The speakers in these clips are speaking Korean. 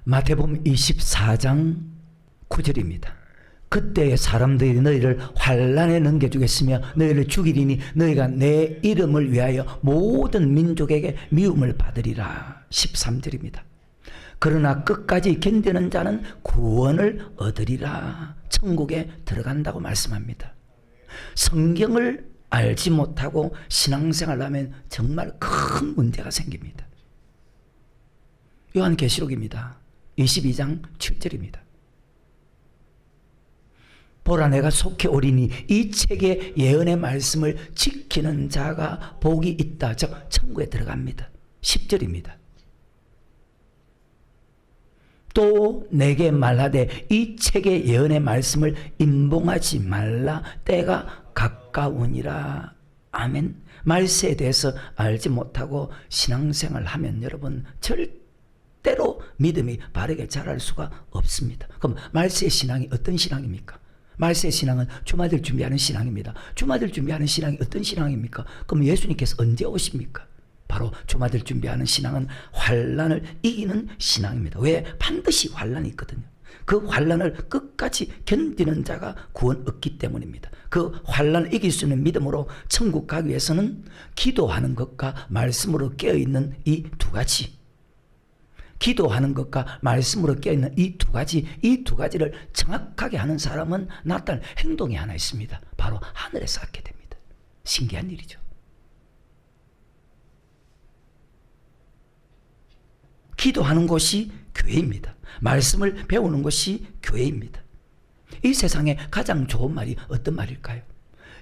마태복음 24장 9절입니다. 그때의 사람들이 너희를 환난에 넘겨주겠으며 너희를 죽이리니 너희가 내 이름을 위하여 모든 민족에게 미움을 받으리라. 13절입니다. 그러나 끝까지 견디는 자는 구원을 얻으리라. 천국에 들어간다고 말씀합니다. 성경을 알지 못하고 신앙생활을 하면 정말 큰 문제가 생깁니다. 요한계시록입니다. 22장 7절입니다. 보라 내가 속히 오리니 이 책의 예언의 말씀을 지키는 자가 복이 있다. 즉 천국에 들어갑니다. 10절입니다. 또 내게 말하되 이 책의 예언의 말씀을 임봉하지 말라. 때가 가까우니라. 아멘. 말세에 대해서 알지 못하고 신앙생활을 하면 여러분 절대로 믿음이 바르게 자랄 수가 없습니다. 그럼 말세의 신앙이 어떤 신앙입니까? 말세의 신앙은 주마들 준비하는 신앙입니다. 주마들 준비하는 신앙이 어떤 신앙입니까? 그럼 예수님께서 언제 오십니까? 바로 주마들 준비하는 신앙은 환난을 이기는 신앙입니다. 왜? 반드시 환난이 있거든요. 그 환난을 끝까지 견디는 자가 구원 얻기 때문입니다. 그 환난을 이길 수 있는 믿음으로 천국 가기 위해서는 기도하는 것과 말씀으로 깨어있는 이 두 가지, 기도하는 것과 말씀으로 깨어있는 이 두 가지를 정확하게 하는 사람은 나타날 행동이 하나 있습니다. 바로 하늘에서 갖게 됩니다. 신기한 일이죠. 기도하는 곳이 교회입니다. 말씀을 배우는 것이 교회입니다. 이 세상에 가장 좋은 말이 어떤 말일까요?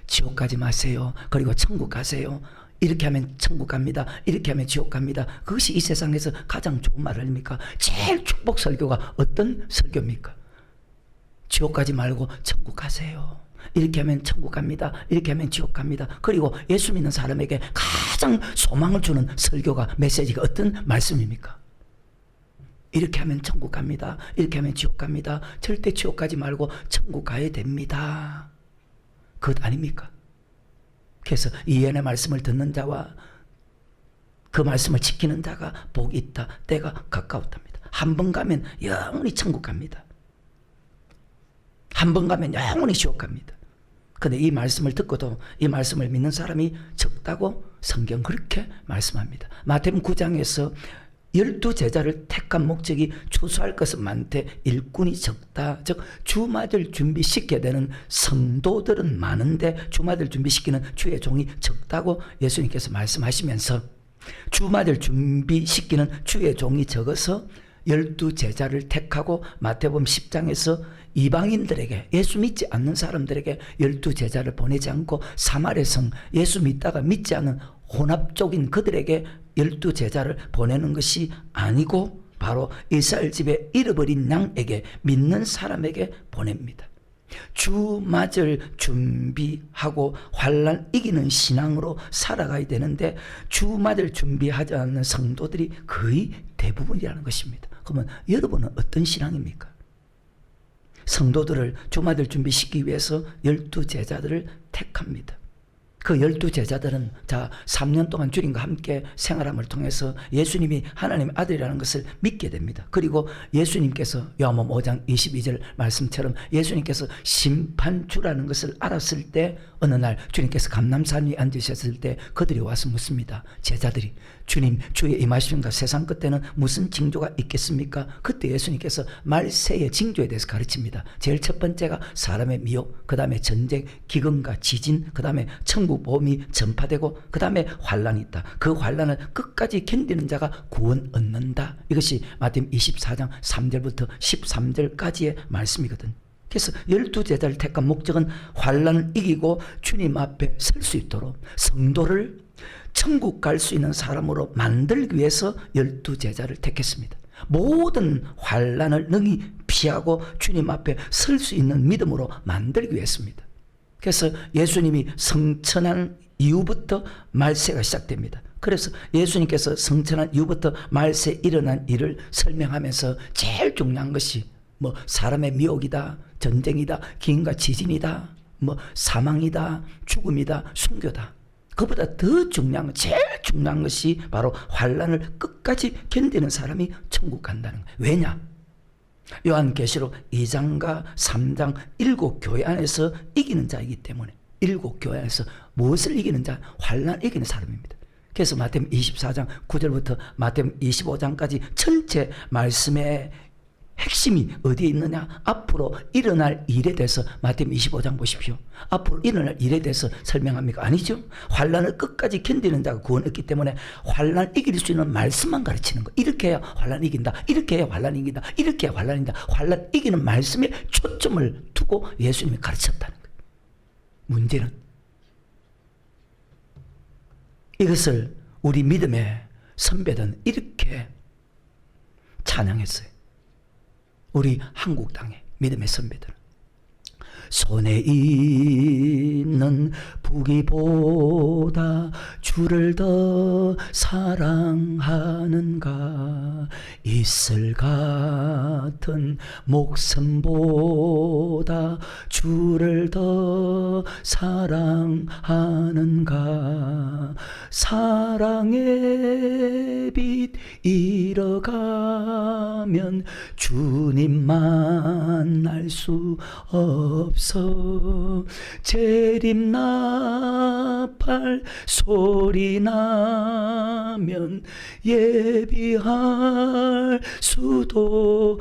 지옥 가지 마세요. 그리고 천국 가세요. 이렇게 하면 천국 갑니다. 이렇게 하면 지옥 갑니다. 그것이 이 세상에서 가장 좋은 말 아닙니까? 제일 축복 설교가 어떤 설교입니까? 지옥 가지 말고 천국 가세요. 이렇게 하면 천국 갑니다. 이렇게 하면 지옥 갑니다. 그리고 예수 믿는 사람에게 가장 소망을 주는 설교가, 메시지가 어떤 말씀입니까? 이렇게 하면 천국 갑니다. 이렇게 하면 지옥 갑니다. 절대 지옥 가지 말고 천국 가야 됩니다. 그것 아닙니까? 그래서 이 예언의 말씀을 듣는 자와 그 말씀을 지키는 자가 복이 있다. 때가 가까웠답니다. 한 번 가면 영원히 천국 갑니다. 한 번 가면 영원히 지옥 갑니다. 그런데 이 말씀을 듣고도 이 말씀을 믿는 사람이 적다고 성경 그렇게 말씀합니다. 마태복음 9장에서 12제자를 택한 목적이 추수할 것은 많되 일꾼이 적다. 즉 주마들 준비시켜야 되는 성도들은 많은데 주마들 준비시키는 주의 종이 적다고 예수님께서 말씀하시면서 주마들 준비시키는 주의 종이 적어서 12제자를 택하고 마태복음 10장에서 이방인들에게, 예수 믿지 않는 사람들에게 12제자를 보내지 않고 사마리아 성, 예수 믿다가 믿지 않는 혼합적인 그들에게 12제자를 보내는 것이 아니고 바로 이스라엘 집에 잃어버린 양에게, 믿는 사람에게 보냅니다. 주맞을 준비하고 환난 이기는 신앙으로 살아가야 되는데 주맞을 준비하지 않는 성도들이 거의 대부분이라는 것입니다. 그러면 여러분은 어떤 신앙입니까? 성도들을 주맞을 준비시키기 위해서 12제자들을 택합니다. 그 12제자들은 3년 동안 주님과 함께 생활함을 통해서 예수님이 하나님의 아들이라는 것을 믿게 됩니다. 그리고 예수님께서 요한복음 5장 22절 말씀처럼 예수님께서 심판주라는 것을 알았을 때 어느 날 주님께서 감람산 위에 앉으셨을 때 그들이 와서 묻습니다. 제자들이 주님 주의 임하심과 세상 끝에는 무슨 징조가 있겠습니까? 그때 예수님께서 말세의 징조에 대해서 가르칩니다. 제일 첫 번째가 사람의 미혹, 그 다음에 전쟁, 기근과 지진, 그 다음에 천국 복음이 전파되고 그 다음에 환란이 있다. 그 환란을 끝까지 견디는 자가 구원 얻는다. 이것이 마태복음 24장 3절부터 13절까지의 말씀이거든. 그래서 12제자를 택한 목적은 환란을 이기고 주님 앞에 설 수 있도록 성도를 천국 갈 수 있는 사람으로 만들기 위해서 12제자를 택했습니다. 모든 환란을 능히 피하고 주님 앞에 설 수 있는 믿음으로 만들기 위해서입니다. 그래서 예수님이 성천한 이후부터 말세가 시작됩니다. 그래서 예수님께서 성천한 이후부터 말세에 일어난 일을 설명하면서 제일 중요한 것이 사람의 미혹이다, 전쟁이다, 기근과 지진이다, 사망이다, 죽음이다, 순교다. 그보다 더 중요한 것, 제일 중요한 것이 바로 환난을 끝까지 견디는 사람이 천국 간다는 거예요. 왜냐? 요한계시록 2장과 3장 7교회 안에서 이기는 자이기 때문에 7교회 안에서 무엇을 이기는 자? 환난을 이기는 사람입니다. 그래서 마태복음 24장 9절부터 마태복음 25장까지 전체 말씀의 핵심이 어디에 있느냐? 앞으로 일어날 일에 대해서 마태복음 25장 보십시오. 앞으로 일어날 일에 대해서 설명합니까? 아니죠. 환난을 끝까지 견디는 자가 구원 얻기 때문에 환난을 이길 수 있는 말씀만 가르치는 거. 이렇게 해야 환난 이긴다. 이렇게 해야 환난 이긴다. 이렇게 해야 환난 이긴다. 환난 이기는 말씀에 초점을 두고 예수님이 가르쳤다는 거예요. 문제는 이것을 우리 믿음의 선배들은 이렇게 찬양했어요. 우리 한국 땅의 믿음의 선배들은 손에 있는 부귀보다 주를 더 사랑하는가, 이슬 같은 목숨보다 주를 더 사랑하는가, 사랑의 빛 잃어가면 주님 만날 수 없어, 재림나팔 소리 나면 예비할 수도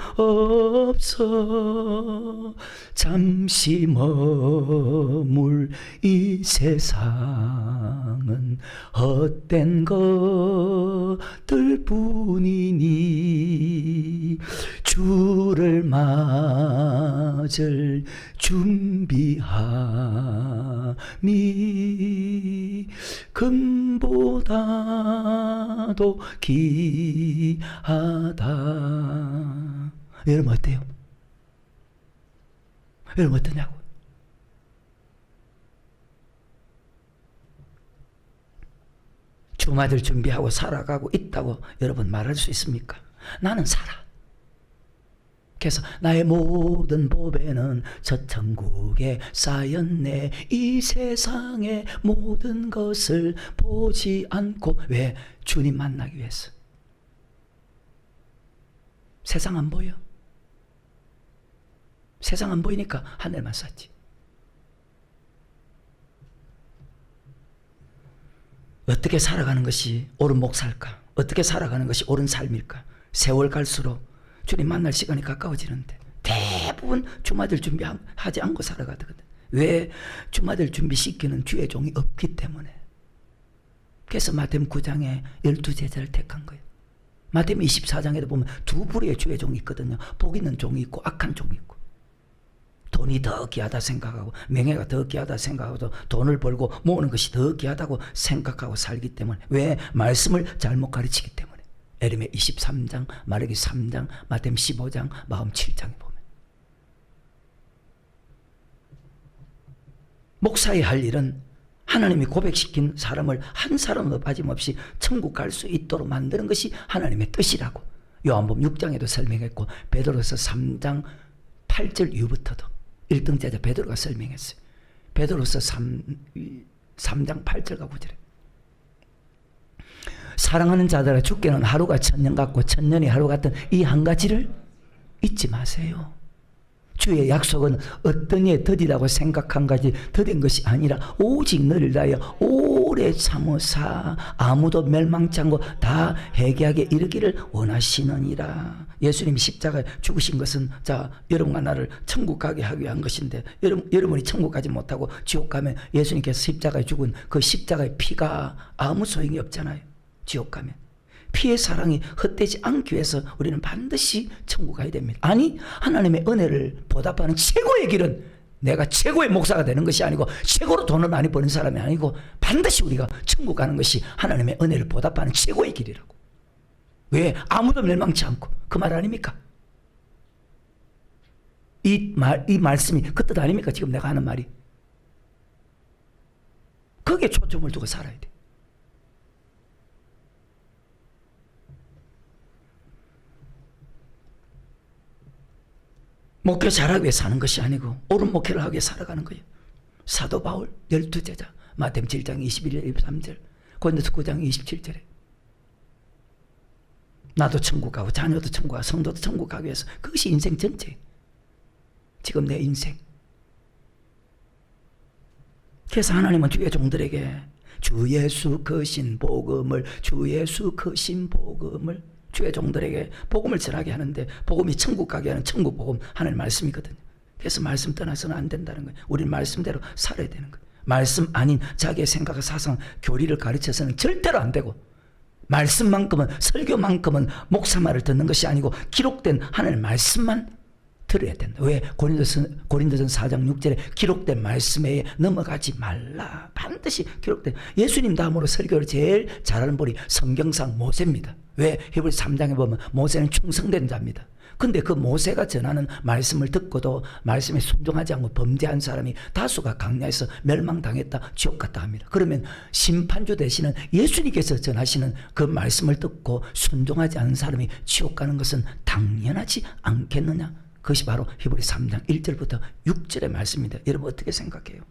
없어, 잠시 머물 이 세상은 헛된 것들 뿐이니 주를 맞을 준비함이 금보다도 귀하다. 여러분 어때요? 여러분 어떠냐고? 주마들 준비하고 살아가고 있다고 여러분 말할 수 있습니까? 나는 살아. 그래서 나의 모든 보배는 저 천국에 쌓였네. 이 세상의 모든 것을 보지 않고. 왜? 주님 만나기 위해서. 세상 안 보여. 세상 안 보이니까 하늘만 쐈지. 어떻게 살아가는 것이 옳은 목살까? 어떻게 살아가는 것이 옳은 삶일까? 세월 갈수록 주님 만날 시간이 가까워지는데 대부분 주마들 준비하지 않고 살아가거든. 왜? 주마들 준비시키는 주의 종이 없기 때문에. 그래서 마태복음 9장에 12제자를 택한 거예요. 마태복음 24장에도 보면 두 부류의 주의 종이 있거든요. 복 있는 종이 있고 악한 종이 있고. 돈이 더 귀하다 생각하고 명예가 더 귀하다 생각하고 돈을 벌고 모으는 것이 더 귀하다고 생각하고 살기 때문에. 왜? 말씀을 잘못 가르치기 때문에. 에레미야 23장, 마라기 3장, 마태복음 15장, 마음 7장에 보면 목사의 할 일은 하나님이 고백시킨 사람을 한 사람도 빠짐없이 천국 갈 수 있도록 만드는 것이 하나님의 뜻이라고 요한복음 6장에도 설명했고 베드로서 3장 8절 이후부터도 1등 제자 베드로가 설명했어요. 베드로서 3장 8절과 9절에 사랑하는 자들아, 주께는 하루가 천년 같고 천년이 하루 같은 이 한 가지를 잊지 마세요. 주의 약속은 어떤 이에 더디다고 생각한 가지 더딘 것이 아니라 오직 너를 다하여 오래 참으사 아무도 멸망치 않고 다 회개하게 이르기를 원하시느니라. 예수님이 십자가에 죽으신 것은 여러분과 나를 천국 가게 하기 위한 것인데 여러분이 천국 가지 못하고 지옥 가면 예수님께서 십자가에 죽은 그 십자가의 피가 아무 소용이 없잖아요. 지옥 가면 피의 사랑이 헛되지 않기 위해서 우리는 반드시 천국 가야 됩니다. 아니, 하나님의 은혜를 보답하는 최고의 길은 내가 최고의 목사가 되는 것이 아니고 최고로 돈을 많이 버는 사람이 아니고 반드시 우리가 천국 가는 것이 하나님의 은혜를 보답하는 최고의 길이라고. 왜? 아무도 멸망치 않고. 그 말 아닙니까? 이 말씀이 그 뜻 아닙니까? 지금 내가 하는 말이. 거기에 초점을 두고 살아야 돼. 목회 잘하기 위해 사는 것이 아니고 옳은 목회를 하기 위해 살아가는 거예요. 사도 바울 12제자 마태복음 7장 21절 23절, 고린도서 9장 27절에 나도 천국 가고 자녀도 천국 가고 성도도 천국 가기 위해서, 그것이 인생 전체. 지금 내 인생. 그래서 하나님은 주의 종들에게 주 예수 크신 복음을, 주 예수 크신 복음을 주의 종들에게 복음을 전하게 하는데, 복음이 천국 가게 하는 천국 복음, 하나님 말씀이거든요. 그래서 말씀 떠나서는 안 된다는 거예요. 우리는 말씀대로 살아야 되는 거예요. 말씀 아닌 자기의 생각과 사상, 교리를 가르쳐서는 절대로 안 되고, 말씀만큼은, 설교만큼은 목사 말을 듣는 것이 아니고 기록된 하나님의 말씀만 들어야 된다. 왜? 고린도전 4장 6절에 기록된 말씀에 넘어가지 말라. 반드시 기록된, 예수님 다음으로 설교를 제일 잘하는 분이 성경상 모세입니다. 왜? 히브리서 3장에 보면 모세는 충성된 자입니다. 근데 그 모세가 전하는 말씀을 듣고도 말씀에 순종하지 않고 범죄한 사람이 다수가 강야에서 멸망당했다, 지옥 갔다 합니다. 그러면 심판주 되시는 예수님께서 전하시는 그 말씀을 듣고 순종하지 않은 사람이 지옥 가는 것은 당연하지 않겠느냐? 그것이 바로 히브리서 3장 1절부터 6절의 말씀입니다. 여러분 어떻게 생각해요?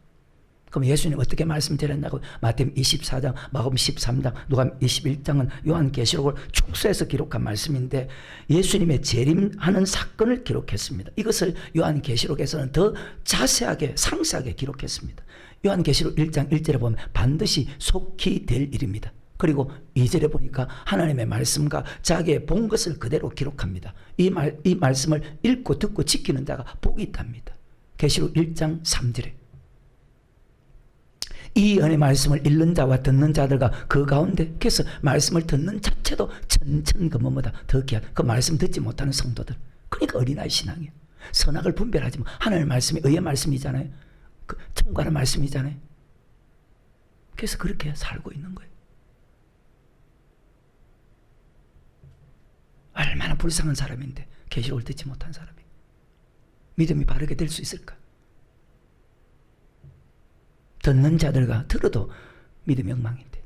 그럼 예수님 어떻게 말씀 드렸냐고? 마태복음 24장, 마가복음 13장, 누가복음 21장은 요한계시록을 축소해서 기록한 말씀인데, 예수님의 재림하는 사건을 기록했습니다. 이것을 요한계시록에서는 더 자세하게 상세하게 기록했습니다. 요한계시록 1장 1절에 보면 반드시 속히 될 일입니다. 그리고 2절에 보니까 하나님의 말씀과 자기의 본 것을 그대로 기록합니다. 이 말씀을 읽고 듣고 지키는 자가 복이 있답니다. 계시록 1장 3절에 이 은혜의 말씀을 읽는 자와 듣는 자들과 그 가운데, 그래서 말씀을 듣는 자체도 천천금어보다 더 귀한 그 말씀 듣지 못하는 성도들, 그러니까 어린아이 신앙이에요. 선악을 분별하지 마. 하나님의 말씀이 의의 말씀이잖아요. 그 천국하는 말씀이잖아요. 그래서 그렇게 살고 있는 거예요. 얼마나 불쌍한 사람인데 계시록을 듣지 못한 사람이 믿음이 바르게 될 수 있을까? 듣는 자들과 들어도 믿음이 엉망인데,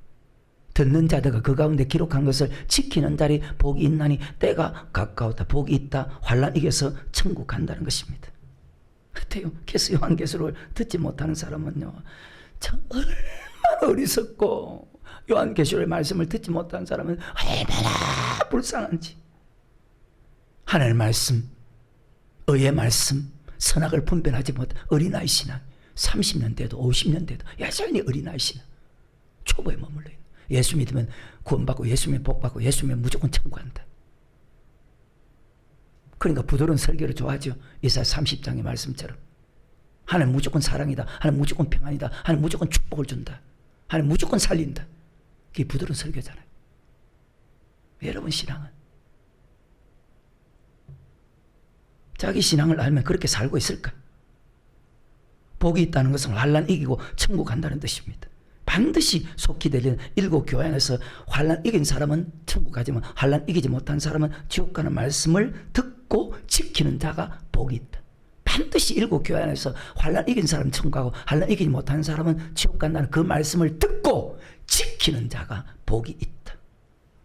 듣는 자들과 그 가운데 기록한 것을 지키는 자리 복이 있나니 때가 가까웠다, 복이 있다, 환난 이겨서 천국 간다는 것입니다. 어때요? 그래서 요한계시록을 듣지 못하는 사람은요, 참 얼마나 어리석고, 요한계시록의 말씀을 듣지 못한 사람은 얼마나 불쌍한지. 하나님의 말씀, 의의 말씀, 선악을 분별하지 못한 어린아이 신앙, 30년 돼도 50년 돼도 여전히 어린아이 신앙, 초보에 머물러 있는. 예수 믿으면 구원받고, 예수 믿으면 복받고, 예수 믿으면 무조건 천국 간다. 그러니까 부드러운 설교를 좋아하죠. 이사야 30장의 말씀처럼 하나님 무조건 사랑이다, 하나님 무조건 평안이다, 하나님 무조건 축복을 준다, 하나님 무조건 살린다. 그게 부드러운 설교잖아요. 여러분 신앙은 자기 신앙을 알면 그렇게 살고 있을까? 복이 있다는 것은 환난 이기고 천국 간다는 뜻입니다. 반드시 속히 들리는 일곱 교회 안에서 환난 이긴 사람은 천국 가지만 환난 이기지 못한 사람은 지옥 가는 말씀을 듣고 지키는 자가 복이 있다. 반드시 일곱 교회 안에서 환난 이긴 사람은 천국 가고 환난 이기지 못한 사람은 지옥 간다는 그 말씀을 듣고 지키는 자가 복이 있다.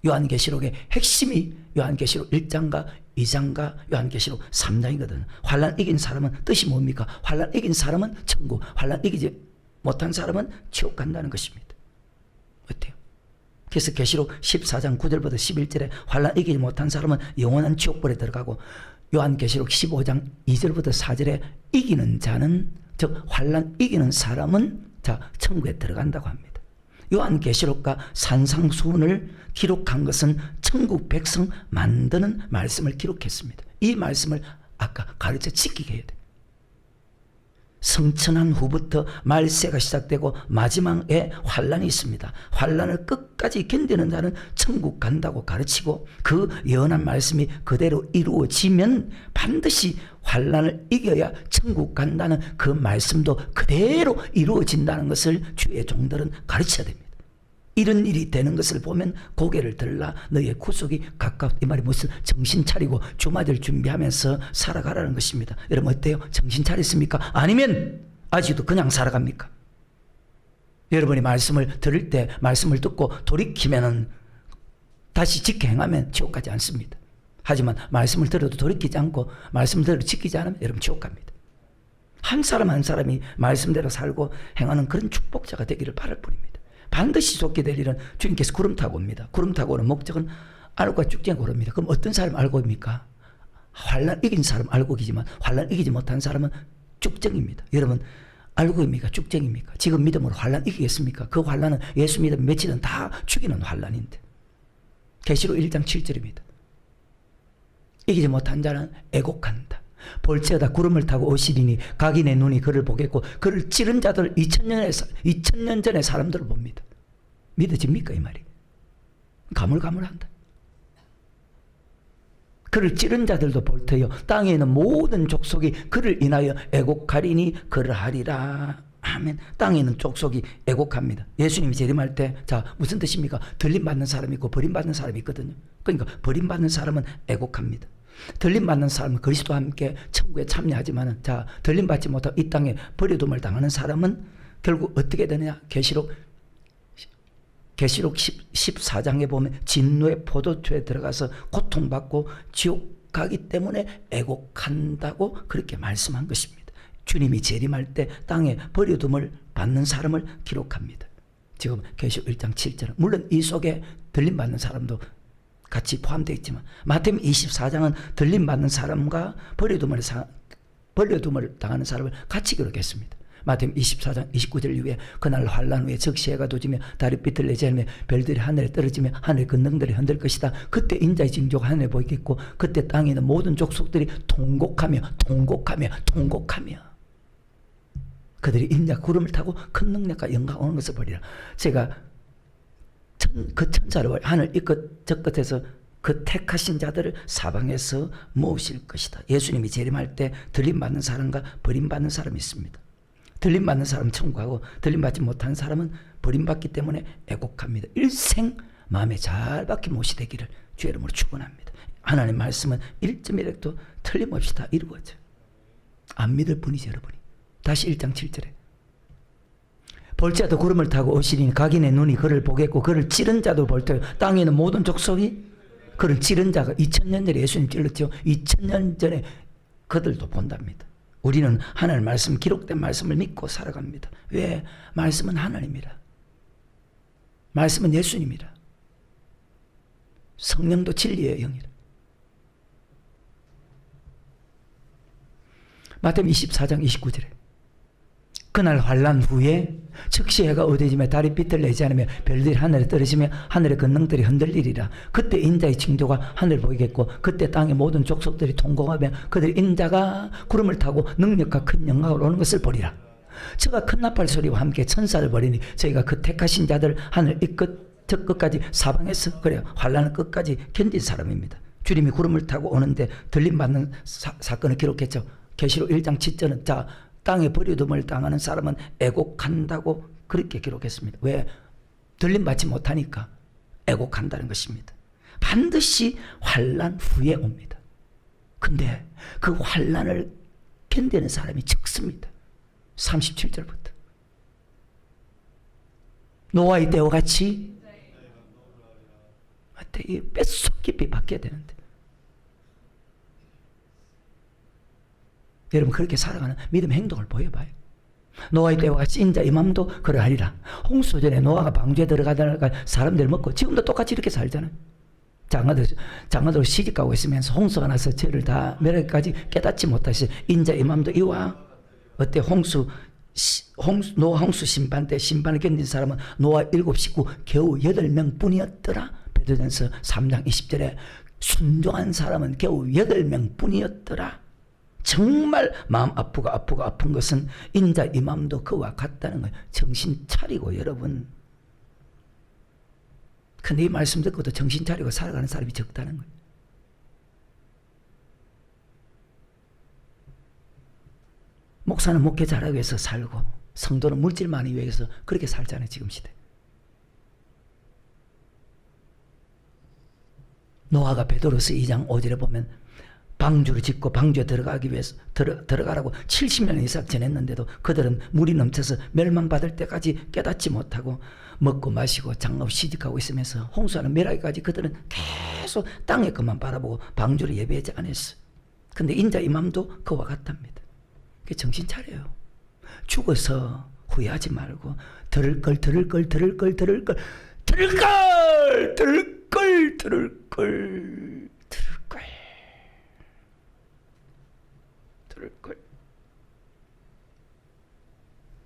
요한계시록의 핵심이 요한계시록 1장과 2장과 요한계시록 3장이거든. 환난 이긴 사람은 뜻이 뭡니까? 환난 이긴 사람은 천국, 환난 이기지 못한 사람은 지옥 간다는 것입니다. 어때요? 그래서 계시록 14장 9절부터 11절에 환난 이기지 못한 사람은 영원한 지옥불에 들어가고, 요한계시록 15장 2절부터 4절에 이기는 자는, 즉 환난 이기는 사람은 자 천국에 들어간다고 합니다. 요한계시록과 산상수훈을 기록한 것은 천국 백성 만드는 말씀을 기록했습니다. 이 말씀을 아까 가르쳐 지키게 해야 돼요. 성천한 후부터 말세가 시작되고 마지막에 환난이 있습니다. 환난을 끝까지 견디는 자는 천국 간다고 가르치고, 그 예언한 말씀이 그대로 이루어지면 반드시 환난을 이겨야 천국 간다는 그 말씀도 그대로 이루어진다는 것을 주의 종들은 가르쳐야 됩니다. 이런 일이 되는 것을 보면 고개를 들라, 너의 구속이 가까웠다. 이 말이 무슨 정신 차리고 주맞을 준비하면서 살아가라는 것입니다. 여러분 어때요? 정신 차렸습니까? 아니면 아직도 그냥 살아갑니까? 여러분이 말씀을 들을 때 말씀을 듣고 돌이키면은 다시 지켜 행하면 지옥 가지 않습니다. 하지만 말씀을 들어도 돌이키지 않고 말씀을 들어 지키지 않으면 여러분 지옥 갑니다. 한 사람 한 사람이 말씀대로 살고 행하는 그런 축복자가 되기를 바랄 뿐입니다. 반드시 속게 될 일은 주님께서 구름 타고 옵니다. 구름 타고 오는 목적은 알과 쭉쟁이 오릅니다. 그럼 어떤 사람 알고 옵니까? 환난 이긴 사람 알고 이기지만 환난 이기지 못한 사람은 쭉쟁입니다. 여러분 알고입니까? 쭉쟁입니까? 지금 믿음으로 환난 이기겠습니까? 그 환난은 예수 믿음 며칠은 다 죽이는 환난인데. 계시록 1장 7절입니다. 이기지 못한 자는 애곡한다. 볼지어다 구름을 타고 오시리니 각인의 눈이 그를 보겠고 그를 찌른 자들 2000년 전의 사람들을 봅니다. 믿어집니까 이 말이? 가물가물한다. 그를 찌른 자들도 볼 터요 땅에 있는 모든 족속이 그를 인하여 애곡하리니 그를 하리라. 아멘. 땅에 있는 족속이 애곡합니다. 예수님이 재림할 때 자 무슨 뜻입니까? 들림받는 사람이 있고 버림받는 사람이 있거든요. 그러니까 버림받는 사람은 애곡합니다. 들림받는 사람은 그리스도와 함께 천국에 참여하지만 자 들림받지 못하고 이 땅에 버려둠을 당하는 사람은 결국 어떻게 되느냐? 계시록 14장에 보면 진노의 포도주에 들어가서 고통받고 지옥 가기 때문에 애곡한다고 그렇게 말씀한 것입니다. 주님이 재림할 때 땅에 버려둠을 받는 사람을 기록합니다. 지금 계시록 1장 7절 물론 이 속에 들림받는 사람도 같이 포함되어 있지만 마태복음 24장은 들림받는 사람과 버려둠을 당하는 사람을 같이 기록했습니다. 마태복음 24장 29절 이후에 그날 환난 후에 적시해가 도지며 달이 빛을 내지 않으며 별들이 하늘에 떨어지며 하늘의 근능들이 흔들 것이다. 그때 인자의 징조가 하늘에 보이겠고 그때 땅에 있는 모든 족속들이 통곡하며 그들이 인자 구름을 타고 큰 능력과 영광 오는 것을 보리라. 제가 그 천사를 하늘 이 끝 저 끝에서 그 택하신 자들을 사방에서 모으실 것이다. 예수님이 재림할 때 들림받는 사람과 버림받는 사람이 있습니다. 들림받는 사람은 천국하고 들림받지 못한 사람은 버림받기 때문에 애곡합니다. 일생 마음에 잘 박힌 못이 되기를 주의 이름으로 축원합니다. 하나님 말씀은 1.1획도 틀림없이 다 이루어져요. 안 믿을 뿐이죠 여러분이. 다시 1장 7절에 볼지어다 구름을 타고 오시리니 각인의 눈이 그를 보겠고 그를 찌른 자도 볼 터요 땅에 있는 모든 족속이 그를 찌른 자가 2000년 전에 예수님 찔렀죠. 2000년 전에 그들도 본답니다. 우리는 하나님 말씀 기록된 말씀을 믿고 살아갑니다. 왜? 말씀은 하나님이라. 말씀은 예수님이라. 성령도 진리의 영이라. 마태복음 24장 29절에 그날 환난 후에 즉시 해가 어두워지며 달이 빛을 내지 않으며 별들이 하늘에 떨어지며 하늘의 권능들이 흔들리리라. 그때 인자의 징조가 하늘을 보이겠고 그때 땅의 모든 족속들이 통곡하며 그들 인자가 구름을 타고 능력과 큰 영광을 오는 것을 보리라. 저가 큰 나팔 소리와 함께 천사를 벌이니 저희가 그 택하신 자들 하늘 이 끝 저 끝까지 사방에서 그래요 환난의 끝까지 견딘 사람입니다. 주님이 구름을 타고 오는데 들림받는 사건을 기록했죠. 계시록 1장 7절은 자 땅에 버려둠을 당하는 사람은 애곡한다고 그렇게 기록했습니다. 왜? 들림받지 못하니까 애곡한다는 것입니다. 반드시 환난 후에 옵니다. 근데 그 환난을 견디는 사람이 적습니다. 37절부터 노아의 때와 같이 이 뼛속 깊이 박혀야 되는데 여러분 그렇게 살아가는 믿음 행동을 보여봐요. 노아의 때와 같이 인자 이맘도 그러하리라. 홍수 전에 노아가 방주에 들어가다가 사람들 먹고 지금도 똑같이 이렇게 살잖아요. 장가들 시집가고 있으면서 홍수가 나서 저를 다 멸하기까지 깨닫지 못하시 인자 이맘도 이와 어때 노아 홍수 심판 때 심판을 견딘 사람은 노아 7 식구 겨우 8명 뿐이었더라. 베드로전서 3장 20절에 순종한 사람은 겨우 8명 뿐이었더라. 정말 마음 아픈 것은 인자 이맘도 그와 같다는 거예요. 정신 차리고 여러분. 근데 이 말씀 듣고도 정신 차리고 살아가는 사람이 적다는 거예요. 목사는 목회 잘하기 위해서 살고 성도는 물질 많이 위해서 그렇게 살잖아요. 지금 시대. 노아가 베드로서 2장 5절에 보면 방주를 짓고 방주에 들어가기 위해서 들어가라고 70년 이상 전했는데도 그들은 물이 넘쳐서 멸망받을 때까지 깨닫지 못하고 먹고 마시고 장업 시집가고 있으면서 홍수하는 멸하기까지 그들은 계속 땅의 것만 바라보고 방주를 예배하지 않았어요. 근데 인자 이맘도 그와 같답니다. 정신 차려요. 죽어서 후회하지 말고 들을 걸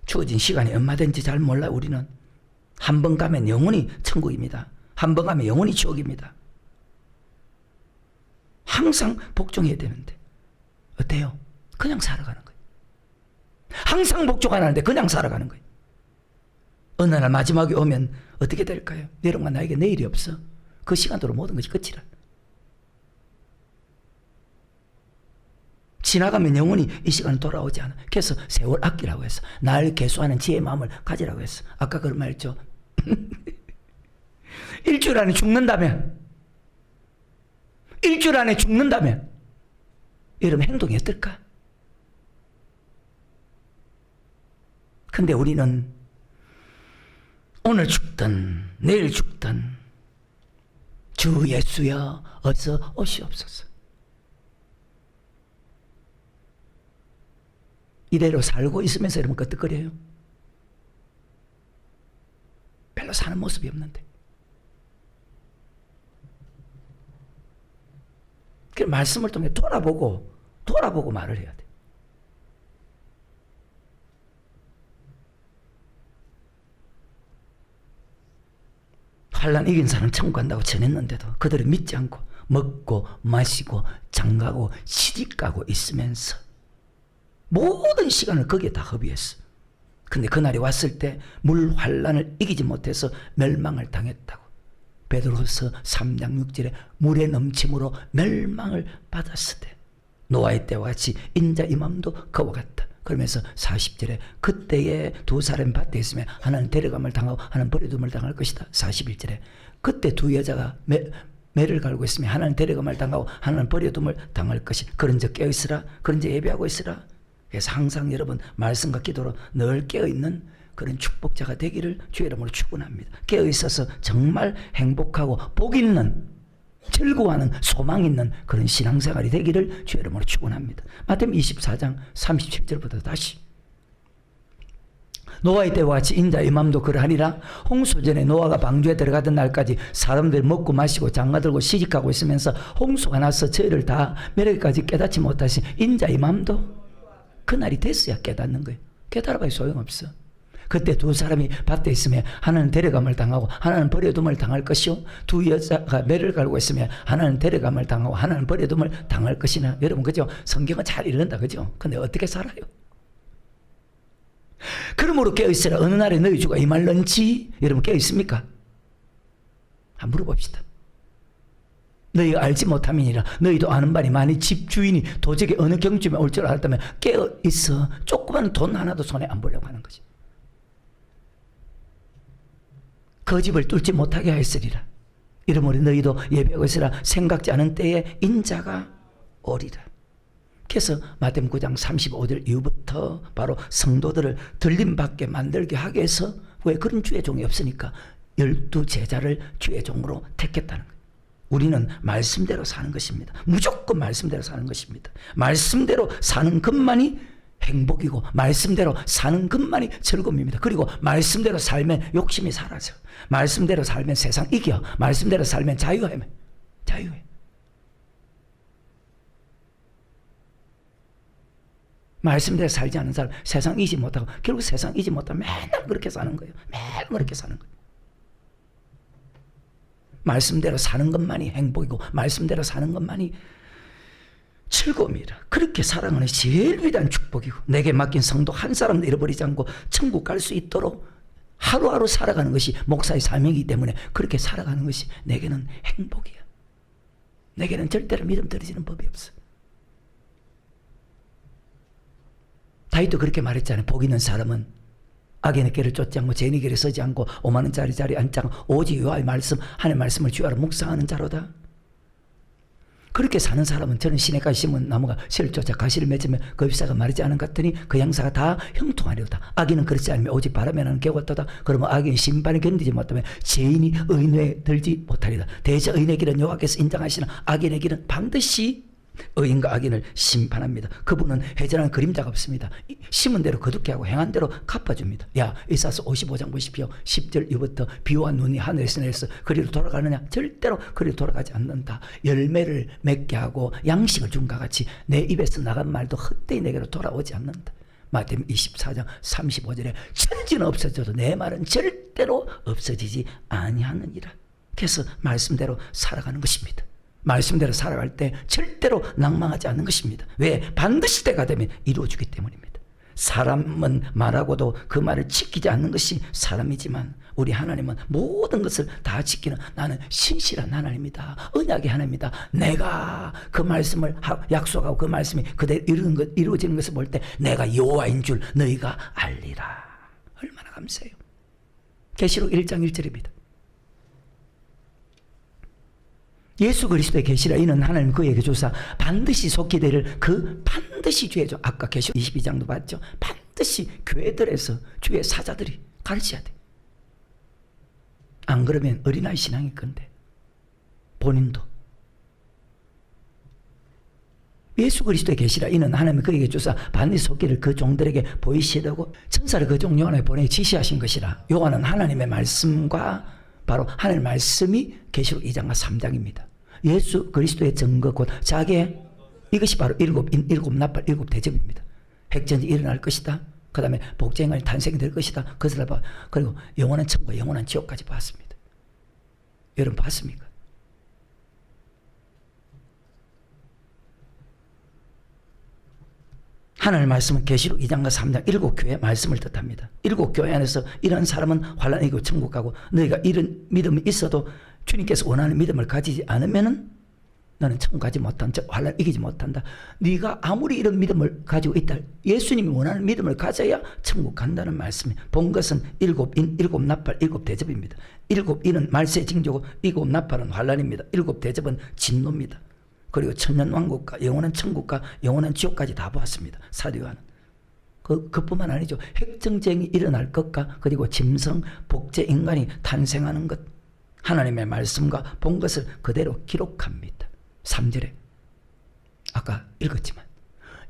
주어진 시간이 얼마 된지 잘 몰라. 우리는 한 번 가면 영원히 천국입니다. 한 번 가면 영원히 지옥입니다. 항상 복종해야 되는데 어때요? 그냥 살아가는 거예요. 항상 복종 안 하는데 그냥 살아가는 거예요. 어느 날 마지막에 오면 어떻게 될까요? 여러분과 나에게 내일이 없어. 그 시간대로 모든 것이 끝이라. 지나가면 영원히 이 시간은 돌아오지 않아. 그래서 세월 아끼라고 했어. 날 계수하는 지혜의 마음을 가지라고 했어. 아까 그런 말 했죠. 일주일 안에 죽는다면, 일주일 안에 죽는다면 여러분 행동이 어떨까? 근데 우리는 오늘 죽든 내일 죽든 주 예수여 어서 오시옵소서. 이대로 살고 있으면서 여러분 끄떡거려요. 별로 사는 모습이 없는데. 그 말씀을 통해 돌아보고 말을 해야 돼. 환난 이긴 사람 천국 간다고 전했는데도 그들은 믿지 않고 먹고 마시고 장가고 시집가고 있으면서 모든 시간을 거기에 다 허비했어. 근데 그날이 왔을 때 물 환난을 이기지 못해서 멸망을 당했다고. 베드로서 3장 6절에 물의 넘침으로 멸망을 받았을 때 노아의 때와 같이 인자 임함도 그와 같다. 그러면서 40절에 그때에 두 사람이 밭에 있으면 하나는 데려감을 당하고 하나는 버려둠을 당할 것이다. 41절에 그때 두 여자가 매를 갈고 있으면 하나는 데려감을 당하고 하나는 버려둠을 당할 것이. 그런즉 깨어있으라. 그런즉 예배하고 있으라. 그래서 항상 여러분 말씀과 기도로 늘 깨어있는 그런 축복자가 되기를 주의 이름으로 축원합니다. 깨어있어서 정말 행복하고 복 있는 즐거워하는 소망 있는 그런 신앙생활이 되기를 주의 이름으로 축원합니다. 마태복음 24장 37절부터 다시 노아의 때와 같이 인자 임함도 그러하니라. 홍수전에 노아가 방주에 들어가던 날까지 사람들이 먹고 마시고 장가들고 시집가고 있으면서 홍수가 나서 저희를 다 멸하기까지 깨닫지 못하신 인자 임함도 그날이 됐어야 깨닫는 거예요. 깨달아봐야 소용없어. 그때 두 사람이 밭에 있으면 하나는 데려감을 당하고 하나는 버려둠을 당할 것이요 두 여자가 매를 갈고 있으면 하나는 데려감을 당하고 하나는 버려둠을 당할 것이나. 여러분 그죠? 성경은 잘 읽는다 그죠? 근데 어떻게 살아요? 그러므로 깨어있으라. 어느 날에 너희 주가 임할런지. 여러분 깨어있습니까? 한번 물어봅시다. 너희가 알지 못함이니라. 너희도 아는 바니 많이 집주인이 도적이 어느 경쯤에 올 줄 알았다면 깨어있어. 조그만 돈 하나도 손에 안 보려고 하는 거지. 그 집을 뚫지 못하게 하였으리라. 이러므로 너희도 예배하고 있으라. 생각지 않은 때에 인자가 오리라. 그래서 마태복음 9장 35절 이후부터 바로 성도들을 들림받게 만들게 하기 위해서 왜 그런 주의 종이 없으니까 12제자를 주의 종으로 택했다는 거예요. 우리는 말씀대로 사는 것입니다. 무조건 말씀대로 사는 것입니다. 말씀대로 사는 것만이 행복이고 말씀대로 사는 것만이 즐거움입니다. 그리고 말씀대로 살면 욕심이 사라져. 말씀대로 살면 세상 이겨. 말씀대로 살면 자유해. 자유해. 말씀대로 살지 않는 사람 세상 이지 못하고 결국 세상 이지 못하고 맨날 그렇게 사는 거예요. 매일 그렇게 사는 거예요. 말씀대로 사는 것만이 행복이고 말씀대로 사는 것만이 즐거움이라. 그렇게 살아가는 제일 위대한 축복이고 내게 맡긴 성도 한 사람도 잃어버리지 않고 천국 갈 수 있도록 하루하루 살아가는 것이 목사의 사명이기 때문에 그렇게 살아가는 것이 내게는 행복이야. 내게는 절대로 믿음 떨어지는 법이 없어. 다윗도 그렇게 말했잖아요. 복 있는 사람은 악인의 길을 쫓지 않고 죄인의 길에 서지 않고 5만원짜리 자리에 앉지 않고 오직 여호와의 말씀 하나님의 말씀을 주야로 묵상하는 자로다. 그렇게 사는 사람은 저는 시내가에 심은 나무가 씨를 쫓아 가시를 맺으면 그 잎사가 마르지 않은 것 같더니 그 양사가 다 형통하리로다. 악인은 그렇지 않으면 오직 바람에 나는 개고떠다. 그러면 악인이 심판을 견디지 못하면 죄인이 의인에 들지 못하리다. 대저 의인의 길은 여호와께서 인정하시나 악인의 길은 반드시 의인과 악인을 심판합니다. 그분은 해전한 그림자가 없습니다. 심은 대로 거두게 하고 행한 대로 갚아줍니다. 야, 이사서 55장 보십시오. 10절 이후부터 비와 눈이 하늘에서 내려서 그리로 돌아가느냐? 절대로 그리로 돌아가지 않는다. 열매를 맺게 하고 양식을 준과 같이 내 입에서 나간 말도 헛되이 내게로 돌아오지 않는다. 마태복음 24장 35절에 천지는 없어져도 내 말은 절대로 없어지지 아니하느니라. 그래서 말씀대로 살아가는 것입니다. 말씀대로 살아갈 때 절대로 낭망하지 않는 것입니다. 왜? 반드시 때가 되면 이루어지기 때문입니다. 사람은 말하고도 그 말을 지키지 않는 것이 사람이지만 우리 하나님은 모든 것을 다 지키는 나는 신실한 하나님이다. 언약의 하나님이다. 내가 그 말씀을 약속하고 그 말씀이 그대로 이루어지는 것을 볼 때 내가 여호와인 줄 너희가 알리라. 얼마나 감사해요. 계시록 1장 1절입니다. 예수 그리스도의 계시라 이는 하나님 그에게 주사 반드시 속히 되를 그 반드시 주의죠. 아까 계시록 22장도 봤죠. 반드시 교회들에서 주의 사자들이 가르쳐야 돼. 안 그러면 어린아이 신앙일 건데 본인도 예수 그리스도의 계시라 이는 하나님 그에게 주사 반드시 속기를 그 종들에게 보이시려고 천사를 그 종 요한에 보내 지시하신 것이라. 요한은 하나님의 말씀과 바로 하나님의 말씀이 계시록 2장과 3장입니다. 예수 그리스도의 증거 곧 자기의 이것이 바로 일곱 나팔 일곱 대접입니다. 핵전이 일어날 것이다. 그 다음에 복제인간이 탄생이 될 것이다. 그것을 봐. 그리고 영원한 천국과 영원한 지옥까지 봤습니다. 여러분 봤습니까? 하나님의 말씀은 계시록 2장과 3장 7교회 말씀을 뜻합니다. 7교회 안에서 이런 사람은 환난이 이고 천국 가고 너희가 이런 믿음이 있어도 주님께서 원하는 믿음을 가지지 않으면은 너는 천국 가지 못한다. 환난 이기지 못한다. 네가 아무리 이런 믿음을 가지고 있다. 예수님이 원하는 믿음을 가져야 천국 간다는 말씀이 본 것은 일곱 인, 일곱 나팔, 일곱 대접입니다. 일곱 인은 말세 징조고 일곱 나팔은 환난입니다. 일곱 대접은 진노입니다. 그리고 천년왕국과 영원한 천국과 영원한 지옥까지 다 보았습니다. 사도 요한은. 그뿐만 아니죠. 핵전쟁이 일어날 것과 그리고 짐승, 복제 인간이 탄생하는 것. 하나님의 말씀과 본 것을 그대로 기록합니다. 3절에 아까 읽었지만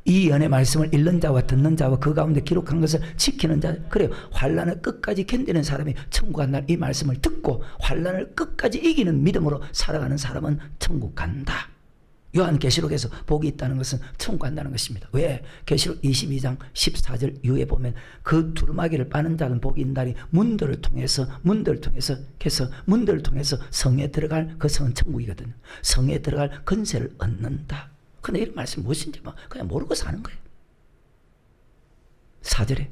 이 연의 말씀을 읽는 자와 듣는 자와 그 가운데 기록한 것을 지키는 자. 그래요. 환난을 끝까지 견디는 사람이 천국 간다는 이 말씀을 듣고 환난을 끝까지 이기는 믿음으로 살아가는 사람은 천국 간다. 요한계시록에서 복이 있다는 것은 천국 간다는 것입니다. 왜? 계시록 22장 14절 이후에 보면 그 두루마기를 빠는 자는 복이 있나니 문들을 통해서 성에 들어갈 그 성은 천국이거든요. 성에 들어갈 권세를 얻는다. 근데 이런 말씀이 무엇인지 그냥 모르고 사는 거예요. 4절에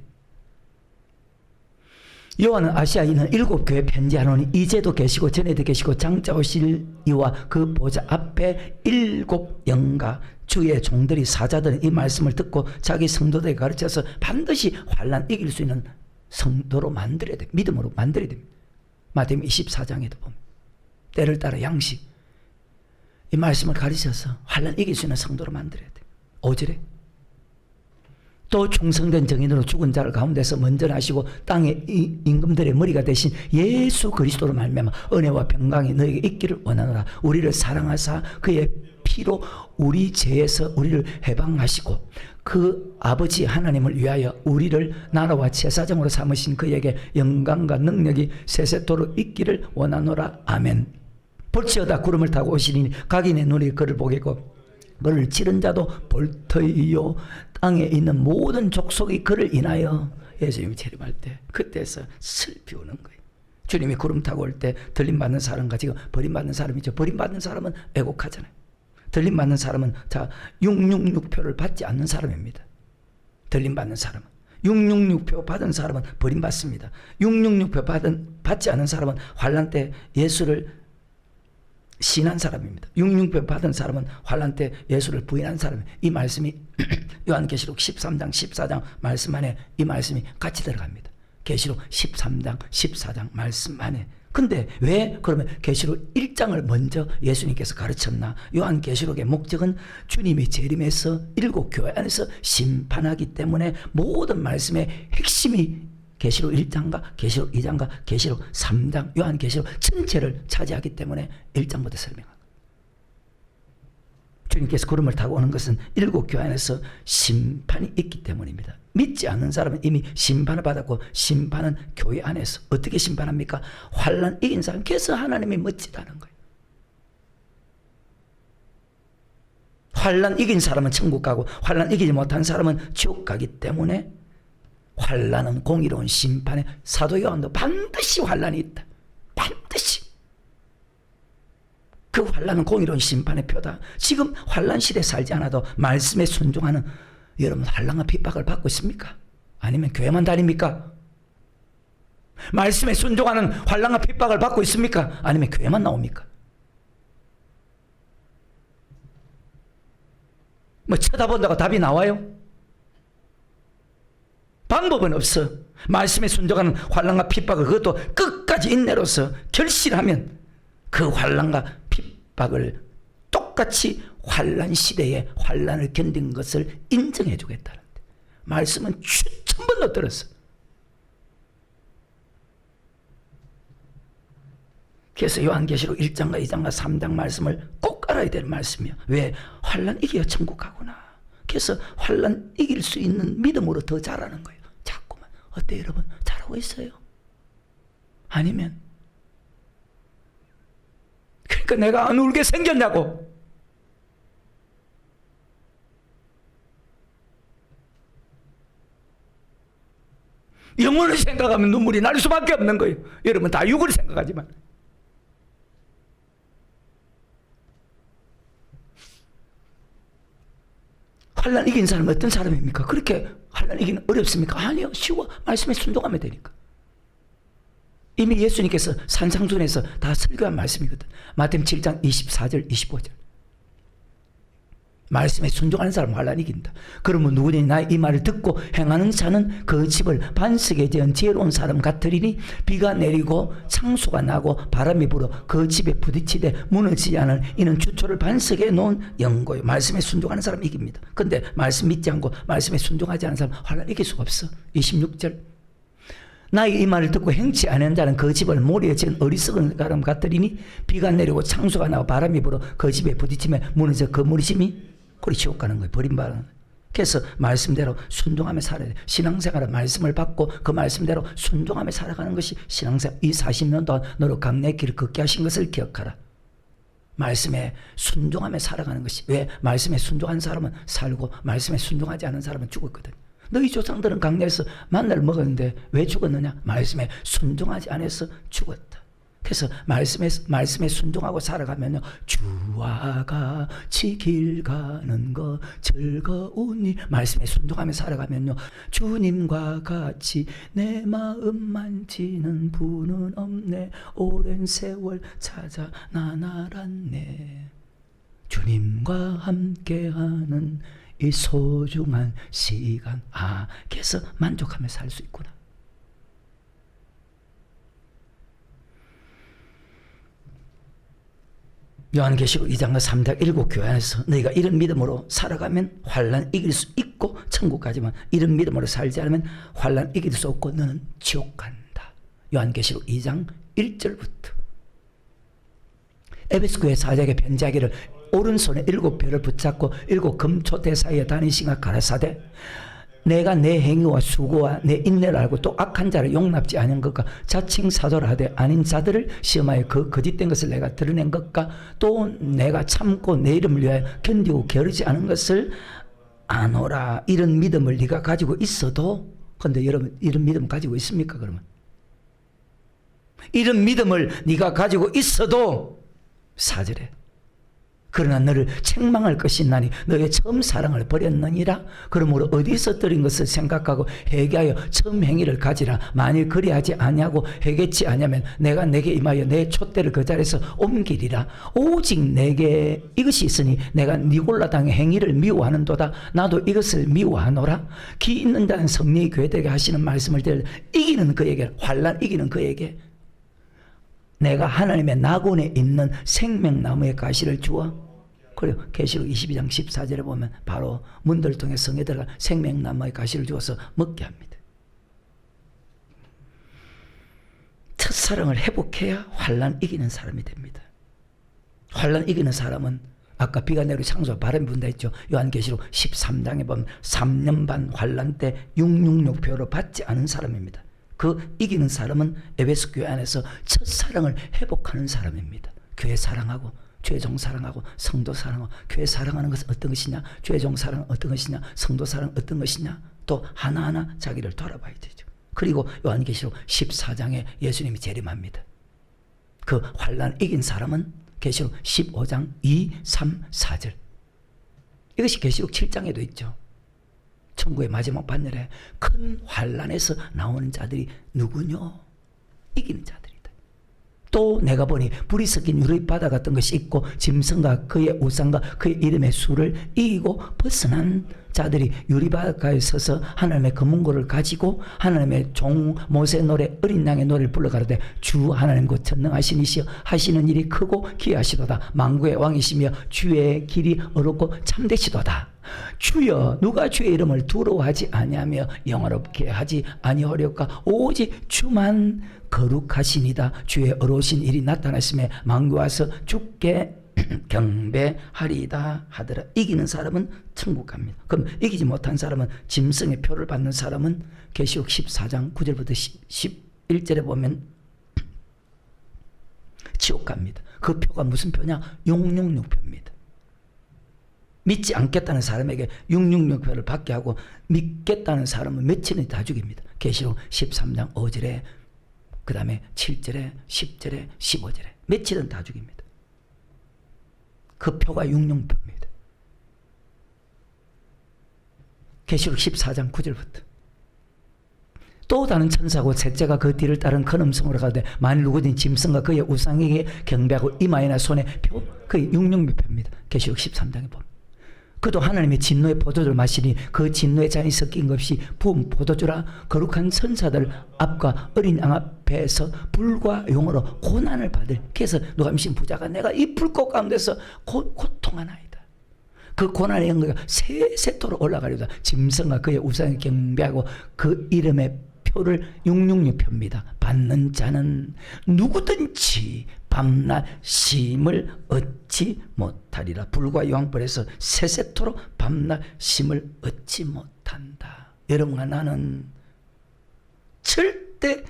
요한은 아시아에 있는 7교회 편지하노니 이제도 계시고 전에도 계시고 장차 오실 이와 그 보좌 앞에 7 영과 주의 종들이 사자들은 이 말씀을 듣고 자기 성도들에게 가르쳐서 반드시 환난 이길 수 있는 성도로 만들어야 돼. 믿음으로 만들어야 됩니다. 마태복음 24장에도 보면 때를 따라 양식 이 말씀을 가르쳐서 환난 이길 수 있는 성도로 만들어야 돼. 5절에 또 충성된 정인으로 죽은 자를 가운데서 먼저 나시고 땅의 임금들의 머리가 되신 예수 그리스도로 말미암아 은혜와 평강이 너에게 있기를 원하노라. 우리를 사랑하사 그의 피로 우리 죄에서 우리를 해방하시고 그 아버지 하나님을 위하여 우리를 나라와 제사장으로 삼으신 그에게 영광과 능력이 세세토록 있기를 원하노라. 아멘. 볼지어다 구름을 타고 오시니 각인의 눈이 그를 보겠고 그를 치른 자도 볼 터이요 땅에 있는 모든 족속이 그를 인하여 예수님이 재림할 때 그때서 슬피 우는 거예요. 주님이 구름 타고 올 때 들림받는 사람과 지금 버림받는 사람이죠. 버림받는 사람은 애곡하잖아요. 들림받는 사람은 666표를 받지 않는 사람입니다. 들림받는 사람은 666표 받은 사람은 버림받습니다. 666표 받지 않은 사람은 환난 때 예수를 신한 사람입니다. 666표 받은 사람은 환난 때 예수를 부인한 사람입니다. 이 말씀이 요한계시록 13장 14장 말씀 안에 이 말씀이 같이 들어갑니다. 계시록 13장 14장 말씀 안에. 근데 왜 그러면 계시록 1장을 먼저 예수님께서 가르쳤나? 요한계시록의 목적은 주님이 재림해서 7교회 안에서 심판하기 때문에 모든 말씀의 핵심이 계시록 1장과 계시록 2장과 계시록 3장 요한계시록 전체를 차지하기 때문에 1장부터 설명합니다. 주님께서 구름을 타고 오는 것은 일곱 교회 안에서 심판이 있기 때문입니다. 믿지 않는 사람은 이미 심판을 받았고, 심판은 교회 안에서 어떻게 심판합니까? 환난 이긴 사람께서 하나님이 멋지다는 거예요. 환난 이긴 사람은 천국 가고 환난 이기지 못한 사람은 지옥 가기 때문에 환난은 공의로운 심판에, 사도 요한도 반드시 환난이 있다. 반드시. 그 환난은 공의로운 심판의 표다. 지금 환난 시대에 살지 않아도 말씀에 순종하는 여러분, 환난과 핍박을 받고 있습니까? 아니면 교회만 다닙니까? 말씀에 순종하는 환난과 핍박을 받고 있습니까? 아니면 교회만 나옵니까? 뭐 쳐다본다고 답이 나와요? 방법은 없어. 말씀에 순종하는 환난과 핍박을, 그것도 끝까지 인내로서 결실하면 그 환난과 핍박을 똑같이 환난 시대에 환난을 견딘 것을 인정해 주겠다는데, 말씀은 수천 번도 들었어. 그래서 요한계시록 1장과 2장과 3장 말씀을 꼭 알아야 될 말씀이야. 왜? 환난 이겨야 천국 가구나. 그래서 환난 이길 수 있는 믿음으로 더 잘하는 거예요. 자꾸만. 어때요 여러분? 잘하고 있어요? 아니면 그러니까 내가 안 울게 생겼냐고. 영혼을 생각하면 눈물이 날 수밖에 없는 거예요. 여러분 다 육을 생각하지만. 환난 이긴 사람은 어떤 사람입니까? 그렇게 환난 이기는 어렵습니까? 아니요, 쉬워. 말씀에 순종하면 되니까. 이미 예수님께서 산상순에서 다 설교한 말씀이거든. 마태복음 7장 24절 25절. 말씀에 순종하는 사람은 환난 이긴다. 그러면 누구든지 나의 이 말을 듣고 행하는 자는 그 집을 반석에 지은 지혜로운 사람 같으리니, 비가 내리고 창수가 나고 바람이 불어 그 집에 부딪히되 무너지지 않은 이는 주초를 반석에 놓은 영고요. 말씀에 순종하는 사람은 이깁니다. 근데 말씀 믿지 않고 말씀에 순종하지 않은 사람은 환난 이길 수가 없어. 26절. 나의 이 말을 듣고 행치 않은 자는 그 집을 모래에 지은 어리석은 사람 같으리니, 비가 내리고 창수가 나고 바람이 불어 그 집에 부딪히며 무너져 그 무리심이 그리 지옥 가는 거예요. 버림받는 거예요. 그래서 말씀대로 순종하며 살아야 돼요. 신앙생활은 말씀을 받고 그 말씀대로 순종하며 살아가는 것이 신앙생활. 이 40년 동안 너로 강내 길을 걷게 하신 것을 기억하라. 말씀에 순종하며 살아가는 것이. 왜? 말씀에 순종한 사람은 살고 말씀에 순종하지 않은 사람은 죽었거든. 너희 조상들은 강내에서 만나를 먹었는데 왜 죽었느냐? 말씀에 순종하지 않아서 죽었다. 그래서 말씀에 순종하고 살아가면요, 주와 같이 길 가는 것 즐거운 일. 말씀에 순종하며 살아가면요, 주님과 같이 내 마음 만지는 분은 없네. 오랜 세월 찾아 나날았네. 주님과 함께하는 이 소중한 시간. 그래서 만족하며 살 수 있구나. 요한계시록 2장과 3장 일곱 교회 안에서 너희가 이런 믿음으로 살아가면 환난 이길 수 있고 천국 가지만, 이런 믿음으로 살지 않으면 환난 이길 수 없고 너는 지옥 간다. 요한계시록 2장 1절부터. 에베소 교회 사자에게 편지하기를, 오른손에 7별을 붙잡고 7 금초대 사이에 다니시가 가라사대, 내가 내 행위와 수고와 내 인내를 알고 또 악한 자를 용납지 않은 것과 자칭 사도라 하되 아닌 자들을 시험하여 그 거짓된 것을 내가 드러낸 것과 또 내가 참고 내 이름을 위하여 견디고 게으르지 않은 것을 아노라. 이런 믿음을 네가 가지고 있어도, 근데 여러분 이런 믿음 가지고 있습니까? 그러면 이런 믿음을 네가 가지고 있어도 4절에 그러나 너를 책망할 것이 있나니 너의 처음 사랑을 버렸느니라. 그러므로 어디서 들은 것을 생각하고 회개하여 처음 행위를 가지라. 만일 그리하지 아니하고 회개치 아니하면 내가 내게 임하여 내 촛대를 그 자리에서 옮기리라. 오직 내게 이것이 있으니 내가 니골라 당의 행위를 미워하는도다. 나도 이것을 미워하노라. 기 있는 자는 성령이 교회들에게 하시는 말씀을 들을 이기는 그에게, 환난 이기는 그에게 내가 하나님의 낙원에 있는 생명나무의 가시를 주어. 그리고 계시록 22장 14절에 보면 바로 문들을 통해 성에 들어가 생명나무의 가시를 주어서 먹게 합니다. 첫사랑을 회복해야 환난 이기는 사람이 됩니다. 환난 이기는 사람은 아까 비가 내리고 창조 바람이 분다 했죠. 요한계시록 13장에 보면 3년 반 환란 때 666표로 받지 않은 사람입니다. 그 이기는 사람은 에베소 교회 안에서 첫사랑을 회복하는 사람입니다. 교회 사랑하고 교회 종 사랑하고 성도 사랑하고 교회 사랑하는 것은 어떤 것이냐, 교회 종 사랑은 어떤 것이냐, 성도 사랑은 어떤 것이냐, 또 하나하나 자기를 돌아봐야 되죠. 그리고 요한계시록 14장에 예수님이 재림합니다. 그 환란 이긴 사람은 계시록 15장 2, 3, 4절. 이것이 계시록 7장에도 있죠. 천국의 마지막 반열에 큰 환란에서 나오는 자들이 누구뇨? 이기는 자들이다. 또 내가 보니 불이 섞인 유리바다 같은 것이 있고 짐승과 그의 우상과 그의 이름의 수를 이기고 벗어난 자들이 유리바다에 서서 하나님의 검은고를 가지고 하나님의 종 모세 노래 어린 양의 노래를 불러 가로되 주 하나님 곧 전능하신 이시여 하시는 일이 크고 기이하시도다. 만국의 왕이시며 주의 길이 어렵고 참되시도다. 주여 누가 주의 이름을 두려워하지 아니하며 영화롭게 하지 아니하려까? 오직 주만 거룩하시니다. 주의 어려우신 일이 나타났음에 만국에 와서 주께 경배하리이다 하더라. 이기는 사람은 천국 갑니다. 그럼 이기지 못한 사람은 짐승의 표를 받는 사람은 계시록 14장 9절부터 11절에 보면 지옥 갑니다. 그 표가 무슨 표냐? 666표입니다. 믿지 않겠다는 사람에게 666표를 받게 하고 믿겠다는 사람은 며칠은 다 죽입니다. 계시록 13장 5절에 그 다음에 7절에 10절에 15절에 며칠은 다 죽입니다. 그 표가 666표입니다. 계시록 14장 9절부터 또 다른 천사고 셋째가 그 뒤를 따른 큰 음성으로 가되 만일 누구든 짐승과 그의 우상에게 경배하고 이마에나 손에 표, 그의 666표입니다. 계시록 13장에 보면 그도 하나님의 진노의 포도주를 마시니 그 진노의 잔이 섞인 것 없이 부은 포도주라. 거룩한 천사들 앞과 어린 양 앞에서 불과 용으로 고난을 받을. 그래서 누가 미신 부자가 내가 이 불꽃 가운데서 고통하나이다. 그 고난의 연기가 세세토록 올라가려다. 짐승과 그의 우상에 경배하고 그 이름의 표를 666표입니다. 받는 자는 누구든지 밤낮 쉼을 얻지 못하리라. 불과 유황불에서 세세토록 밤낮 쉼을 얻지 못한다. 여러분과 나는 절대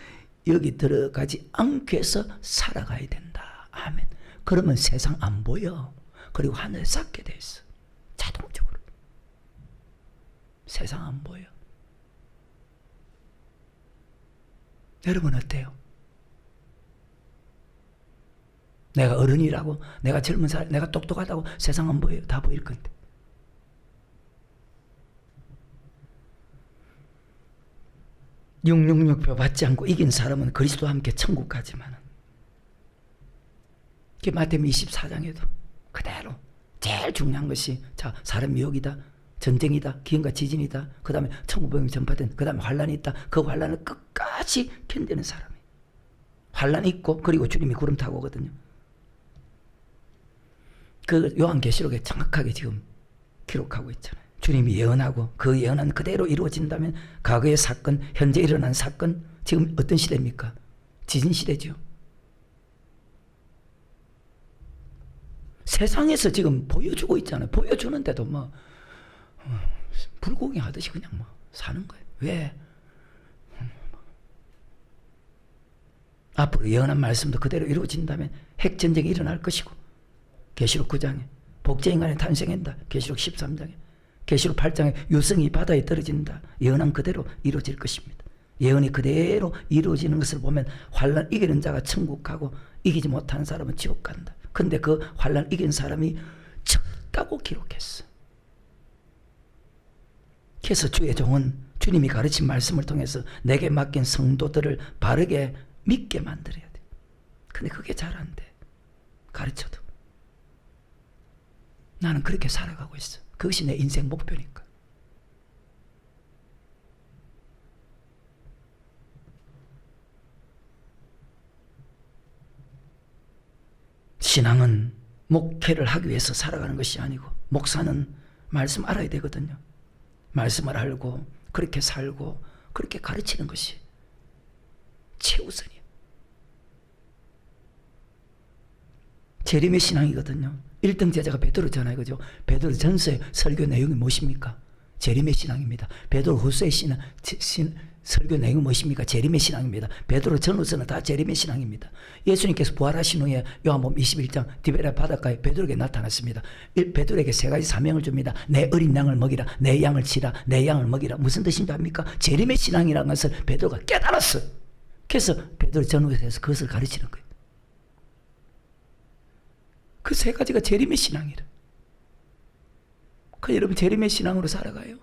여기 들어가지 않기 위해서 살아가야 된다. 아멘. 그러면 세상 안 보여. 그리고 하늘에 쌓게 돼 있어. 자동적으로. 세상 안 보여. 여러분 어때요? 내가 어른이라고, 내가 젊은 사람, 내가 똑똑하다고 세상 안 보여요. 다 보일 건데. (666표) 받지 않고 이긴 사람은 그리스도와 함께 천국 가지만 마태복음 24장에도 그대로 제일 중요한 것이 자 사람 미혹이다, 전쟁이다, 기근과 지진이다, 그 다음에 천국복음이 전파된, 그 다음에 환란이 있다. 그 환란을 끝까지 견디는 사람이 환란이 있고 그리고 주님이 구름 타고 오거든요. 그 요한계시록에 정확하게 지금 기록하고 있잖아요. 주님이 예언하고 그 예언은 그대로 이루어진다면 과거의 사건, 현재 일어난 사건, 지금 어떤 시대입니까? 지진 시대죠. 세상에서 지금 보여주고 있잖아요. 보여주는데도 뭐 불고기 하듯이 그냥 뭐 사는 거예요. 왜? 앞으로 예언한 말씀도 그대로 이루어진다면 핵전쟁이 일어날 것이고 계시록 9장에 복제인간이 탄생한다. 계시록 13장에 계시록 8장에 유성이 바다에 떨어진다. 예언한 그대로 이루어질 것입니다. 예언이 그대로 이루어지는 것을 보면 환란 이기는 자가 천국 가고 이기지 못하는 사람은 지옥 간다. 근데 그 환란 이긴 사람이 적다고 기록했어. 그래서 주의 종은 주님이 가르친 말씀을 통해서 내게 맡긴 성도들을 바르게 믿게 만들어야 돼. 근데 그게 잘 안 돼. 가르쳐도. 나는 그렇게 살아가고 있어. 그것이 내 인생 목표니까. 신앙은 목회를 하기 위해서 살아가는 것이 아니고 목사는 말씀 알아야 되거든요. 말씀을 알고 그렇게 살고 그렇게 가르치는 것이 최우선이에요. 재림의 신앙이거든요. 1등 제자가 베드로잖아요. 그죠? 베드로 전서의 설교 내용이 무엇입니까? 재림의 신앙입니다. 베드로 후서의 설교 내용이 무엇입니까? 재림의 신앙입니다. 베드로 전후서는 다 재림의 신앙입니다. 예수님께서 부활하신 후에 요한복음 21장 디베랴 바닷가에 베드로에게 나타났습니다. 베드로에게 세 가지 사명을 줍니다. 내 어린 양을 먹이라, 내 양을 치라, 내 양을 먹이라. 무슨 뜻인지 압니까? 재림의 신앙이라는 것을 베드로가 깨달았어요. 그래서 베드로 전후서에서 그것을 가르치는 거예요. 그 세 가지가 재림의 신앙이라. 그 여러분 재림의 신앙으로 살아가요.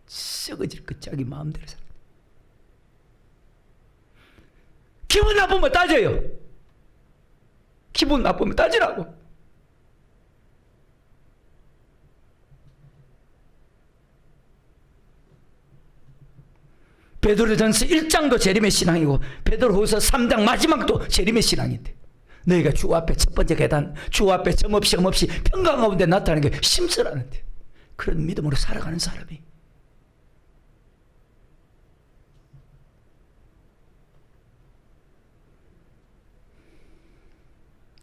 썩어질 것 자기 마음대로 살아. 기분 나쁘면 따져요. 기분 나쁘면 따지라고. 베드로전서 1장도 재림의 신앙이고 베드로후서 3장 마지막도 재림의 신앙인데, 너희가 주 앞에 첫 번째 계단, 주 앞에 점없이 흠없이 평강 가운데 나타나는 게 심쓰라는데, 그런 믿음으로 살아가는 사람이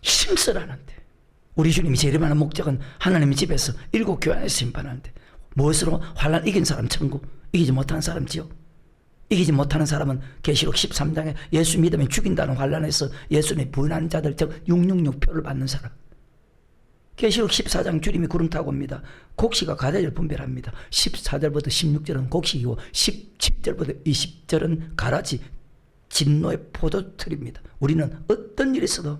심쓰라는데, 우리 주님이 재림하는 목적은 하나님의 집에서 7교회 안에서 심판하는데, 무엇으로? 환난 이긴 사람 천국, 이기지 못하는 사람 지옥. 이기지 못하는 사람은 계시록 13장에 예수 믿으면 죽인다는 환난에서 예수님이 부인하는 자들, 즉 666표를 받는 사람. 계시록 14장 주님이 구름 타고 옵니다. 곡식과 가래를 분별합니다. 14절부터 16절은 곡식이고 17절부터 20절은 가라지, 진노의 포도틀입니다. 우리는 어떤 일이 있어도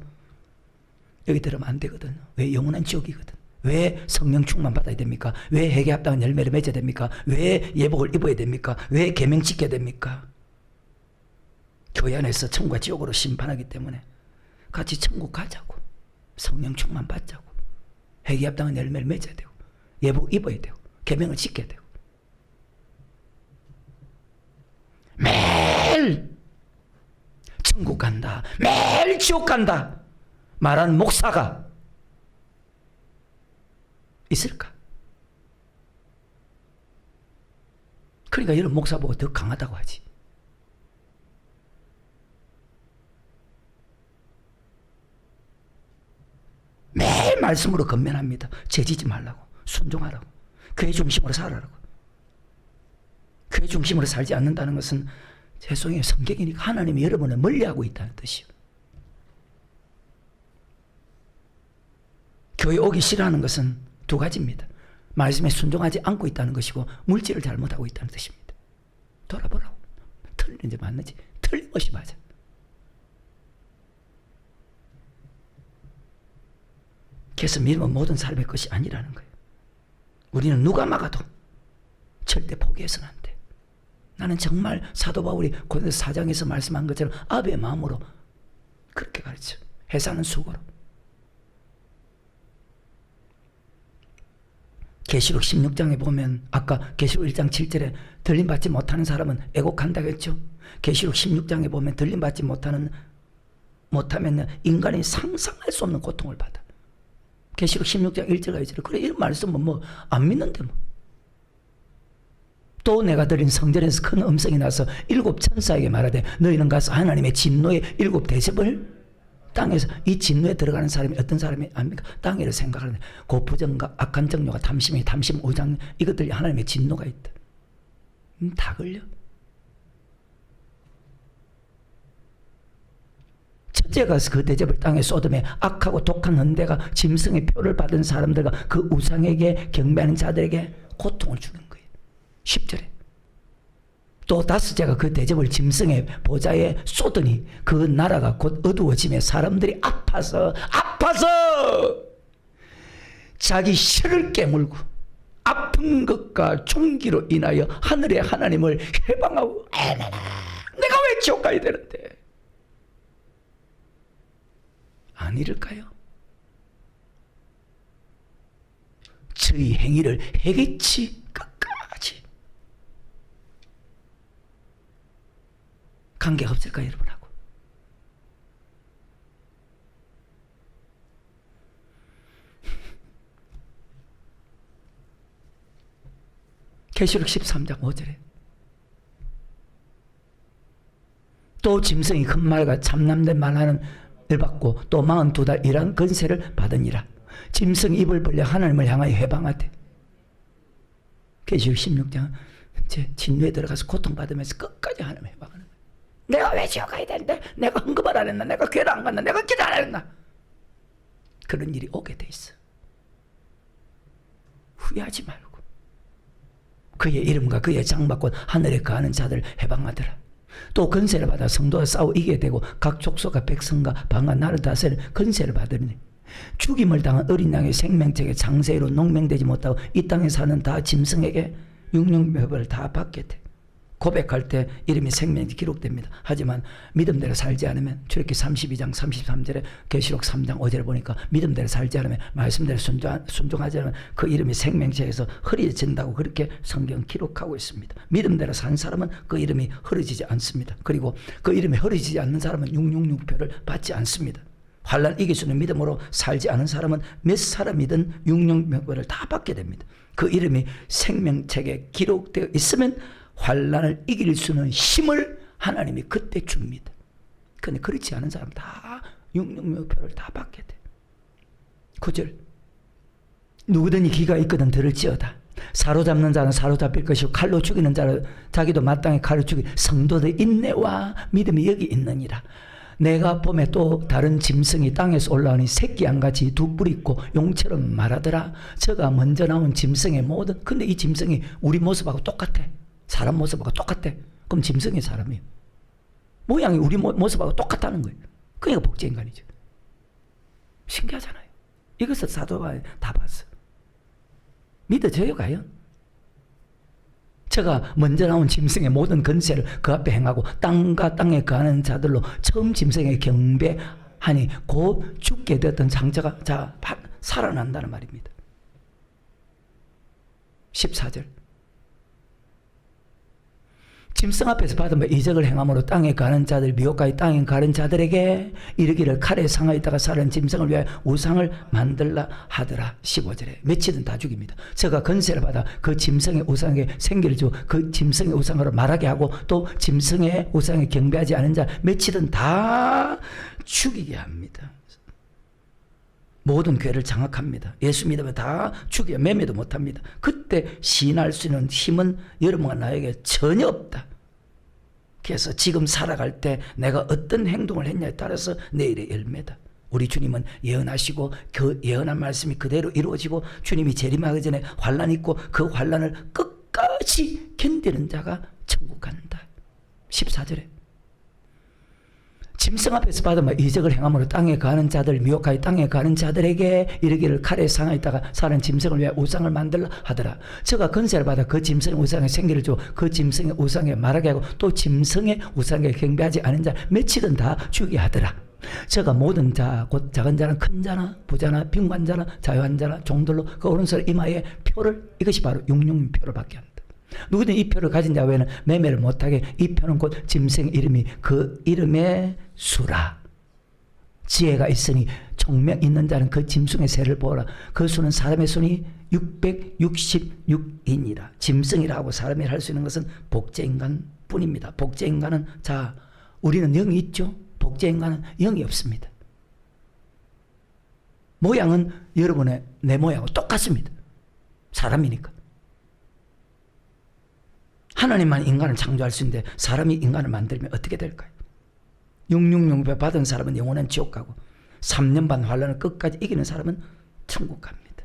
여기 들으면 안 되거든요. 왜? 영원한 지옥이거든. 왜 성령 충만 받아야 됩니까? 왜 회개 합당한 열매를 맺어야 됩니까? 왜 예복을 입어야 됩니까? 왜 계명 지켜야 됩니까? 교회 안에서 천국과 지옥으로 심판하기 때문에 같이 천국 가자고, 성령 충만 받자고, 회개 합당한 열매를 맺어야 되고, 예복 입어야 되고, 계명을 지켜야 되고. 매일 천국 간다, 매일 지옥 간다 말하는 목사가 있을까? 그러니까 이런 목사 보고 더 강하다고 하지. 매일 말씀으로 건면합니다. 죄지지 말라고, 순종하라고, 그의 중심으로 살아라고. 그의 중심으로 살지 않는다는 것은 죄송해요, 성경이니까 하나님이 여러분을 멀리하고 있다는 뜻이요. 교회 오기 싫어하는 것은 두 가지입니다. 말씀에 순종하지 않고 있다는 것이고, 물질을 잘못하고 있다는 뜻입니다. 돌아보라고. 틀리는지 맞는지 틀림없이 맞아. 그래서 믿음은 모든 사람의 것이 아니라는 거예요. 우리는 누가 막아도 절대 포기해서는 안 돼. 나는 정말 사도 바울이 고린도서 4장에서 말씀한 것처럼 아베의 마음으로 그렇게 가르쳐. 회사는 수고로. 계시록 16장에 보면 아까 계시록 1장 7절에 들림받지 못하는 사람은 애곡한다고 했죠. 계시록 16장에 보면 들림받지 못하면 인간이 상상할 수 없는 고통을 받아. 계시록 16장 1절과 2절. 그래, 이런 말씀은 뭐 안 믿는데 뭐. 또 내가 드린 성전에서 큰 음성이 나서 7 천사에게 말하되 너희는 가서 하나님의 진노의 7 대접을 땅에서, 이 진노에 들어가는 사람이 어떤 사람이 압니까? 땅에를 생각하는데 고부정과 악한 정욕과 탐심이, 탐심, 오장, 이것들이 하나님의 진노가 있다. 다 걸려. 첫째가 그 대접을 땅에 쏟음에 악하고 독한 헌대가 짐승의 표를 받은 사람들과 그 우상에게 경배하는 자들에게 고통을 주는 거예요. 10절에. 또 다섯째가 그 대접을 짐승의 보좌에 쏟으니 그 나라가 곧 어두워지며 사람들이 아파서 자기 혀를 깨물고 아픈 것과 총기로 인하여 하늘의 하나님을 해방하고, 내가 왜 지옥 가야 되는데? 안 이럴까요? 저희 행위를 해겠지 끝까지 관계가 없을까 여러분하고? 계시록 13장 5절에 또 짐승이 큰 말과 참남된 말하는 을 받고 또 42달 이란 건세를 받으니라. 짐승 입을 벌려 하나님을 향하여 해방하되. 계시록 16장 이제 진노에 들어가서 고통받으면서 끝까지 하나님을 해방하는 거예요. 내가 왜 지옥 가야 되는데? 내가 헌금을 안 했나? 내가 교회를 안 갔나? 내가 기도 안 했나? 그런 일이 오게 돼 있어. 후회하지 말고 그의 이름과 그의 장막과 하늘에 거하는 자들 해방하더라. 또 건세를 받아 성도와 싸워 이기게 되고 각 족속과 백성과 방과 나를 다스리는 건세를 받으니 죽임을 당한 어린 양의 생명책에 장세로 농맹되지 못하고 이 땅에 사는 다 짐승에게 육령묘벌을 다 받게 돼. 고백할 때 이름이 생명이 기록됩니다. 하지만 믿음대로 살지 않으면 출애굽기 32장 33절에 계시록 3장 5절에 보니까 믿음대로 살지 않으면 말씀대로 순종하지 않으면 그 이름이 생명책에서 흐려진다고 그렇게 성경 기록하고 있습니다. 믿음대로 산 사람은 그 이름이 흐려지지 않습니다. 그리고 그 이름이 흐려지지 않는 사람은 666표를 받지 않습니다. 환난 이길 수 있는 믿음으로 살지 않은 사람은 몇 사람이든 666표를 다 받게 됩니다. 그 이름이 생명책에 기록되어 있으면 환난을 이길 수 있는 힘을 하나님이 그때 줍니다. 그런데 그렇지 않은 사람 다 666표를 다 받게 돼. 9절 누구든지 귀가 있거든 들을지어다. 사로잡는 자는 사로잡힐 것이고 칼로 죽이는 자는 자기도 마땅히 칼로 죽이 성도의 인내와 믿음이 여기 있느니라. 내가 봄에 또 다른 짐승이 땅에서 올라오니 새끼 양같이 두 뿔 있고 용처럼 말하더라. 저가 먼저 나온 짐승의 모든 근데 이 짐승이 우리 모습하고 똑같아. 사람 모습하고 똑같아. 그럼 짐승이 사람이에요. 모양이 우리 모습하고 똑같다는 거예요. 그러니까 복제인간이죠. 신기하잖아요. 이것을 사도가 다 봤어. 믿어져요 과연? 저가 먼저 나온 짐승의 모든 건세를 그 앞에 행하고 땅과 땅에 거하는 자들로 처음 짐승에 경배하니 곧 죽게 되었던 장자가 살아난다는 말입니다. 14절 짐승 앞에서 받은 이적을 행함으로 땅에 가는 자들 미혹하여 땅에 가는 자들에게 이르기를 칼에 상하였다가 살은 짐승을 위하여 우상을 만들라 하더라. 15절에 며칠은 다 죽입니다. 저가 건세를 받아 그 짐승의 우상에 생기를 주고 그 짐승의 우상으로 말하게 하고 또 짐승의 우상에 경배하지 않은 자 며칠은 다 죽이게 합니다. 모든 괴를 장악합니다. 예수 믿으면 다 죽여 매매도 못합니다. 그때 시인할 수 있는 힘은 여러분과 나에게 전혀 없다. 그래서 지금 살아갈 때 내가 어떤 행동을 했냐에 따라서 내일의 열매다. 우리 주님은 예언하시고 그 예언한 말씀이 그대로 이루어지고 주님이 재림하기 전에 환난이 있고 그 환난을 끝까지 견디는 자가 천국 간다. 14절에 짐승 앞에서 받은 이적을 행함으로 땅에 거하는 자들 미혹하여 땅에 거하는 자들에게 이르기를 칼에 상하였다가 살은 짐승을 위해 우상을 만들라 하더라. 저가 건세를 받아 그 짐승의 우상에 생기를 주고 그 짐승의 우상에 말하게 하고 또 짐승의 우상에 경배하지 않은 자 며칠은 다 죽게 하더라. 저가 모든 자 곧 작은 자나 큰 자나 부자나 빈관자나 자유한 자나 종들로 그 오른손 이마에 표를 이것이 바로 666표를 받게 한다. 누구든 이 표를 가진 자 외에는 매매를 못하게 이 표는 곧 짐승 이름이 그 이름의 수라. 지혜가 있으니 총명 있는 자는 그 짐승의 세를 보라. 그 수는 사람의 수니 666이니라. 짐승이라고 사람이 할 수 있는 것은 복제인간 뿐입니다. 복제인간은 자 우리는 영이 있죠. 복제인간은 영이 없습니다. 모양은 여러분의 내 모양하고 똑같습니다. 사람이니까. 하나님만 인간을 창조할 수 있는데 사람이 인간을 만들면 어떻게 될까요? 666배 받은 사람은 영원한 지옥 가고 3년 반 환난을 끝까지 이기는 사람은 천국 갑니다.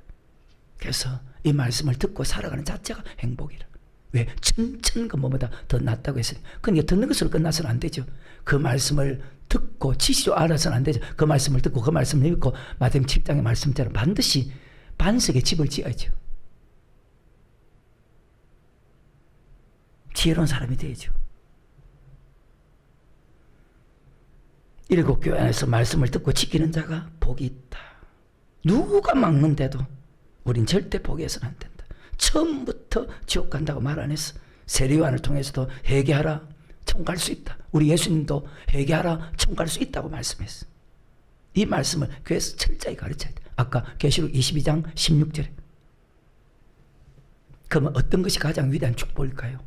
그래서 이 말씀을 듣고 살아가는 자체가 행복이라. 왜? 천천근보보다 더 낫다고 했으니. 그러니까 듣는 것으로 끝나서는 안 되죠. 그 말씀을 듣고 지시로 알아서는 안 되죠. 그 말씀을 듣고 그 말씀을 읽고 마태복음 7장의 말씀대로 반드시 반석에 집을 지어야죠. 지혜로운 사람이 되죠. 7 교회 안에서 말씀을 듣고 지키는 자가 복이 있다. 누가 막는데도 우린 절대 포기해서는 안 된다. 처음부터 지옥 간다고 말 안 했어. 세례요한을 통해서도 회개하라 천국 갈 수 있다. 우리 예수님도 회개하라 천국 갈 수 있다고 말씀했어. 이 말씀을 교회에서 철저히 가르쳐야 돼. 아까 계시록 22장 16절에. 그러면 어떤 것이 가장 위대한 축복일까요?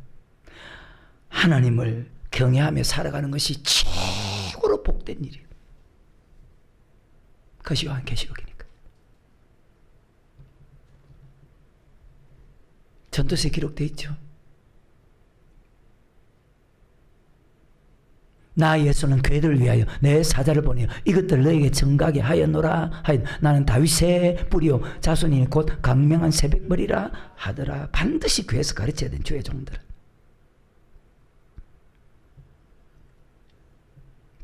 하나님을 경외하며 살아가는 것이 최고로 복된 일이에요. 그것이 요한계시록이니까. 전도서에 기록되어 있죠. 나 예수는 그들을 위하여 내 사자를 보내어 이것들 너에게 정하게 하였노라 하여 나는 다윗의 뿌리요 자손이 곧 강명한 새벽벌이라 하더라. 반드시 교회에서 가르쳐야 된 주의 종들은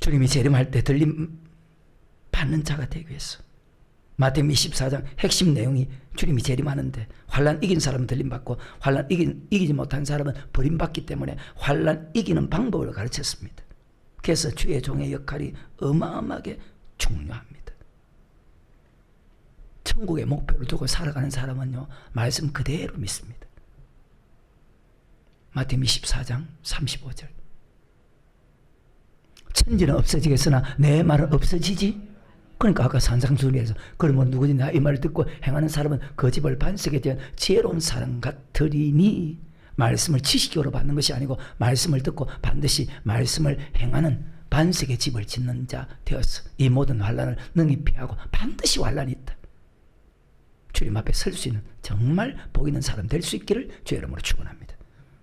주님이 재림할 때 들림 받는 자가 되기 위해서. 마태복음 24장 핵심 내용이 주님이 재림하는데 환난 이긴 사람은 들림받고 환난 이기지 못한 사람은 버림받기 때문에 환난 이기는 방법을 가르쳤습니다. 그래서 주의 종의 역할이 어마어마하게 중요합니다. 천국의 목표를 두고 살아가는 사람은요, 말씀 그대로 믿습니다. 마태복음 24장 35절. 천지는 없어지겠으나 내 말은 없어지지. 그러니까 아까 산상수훈에서 그러면 누구지 나 이 말을 듣고 행하는 사람은 그 집을 반석에 대한 지혜로운 사람 같으리니. 말씀을 지식적으로 받는 것이 아니고 말씀을 듣고 반드시 말씀을 행하는 반석의 집을 짓는 자 되어서 이 모든 환난을 능히 피하고 반드시 환난이 있다. 주님 앞에 설 수 있는 정말 복 있는 사람 될 수 있기를 주의 이름으로 축원합니다.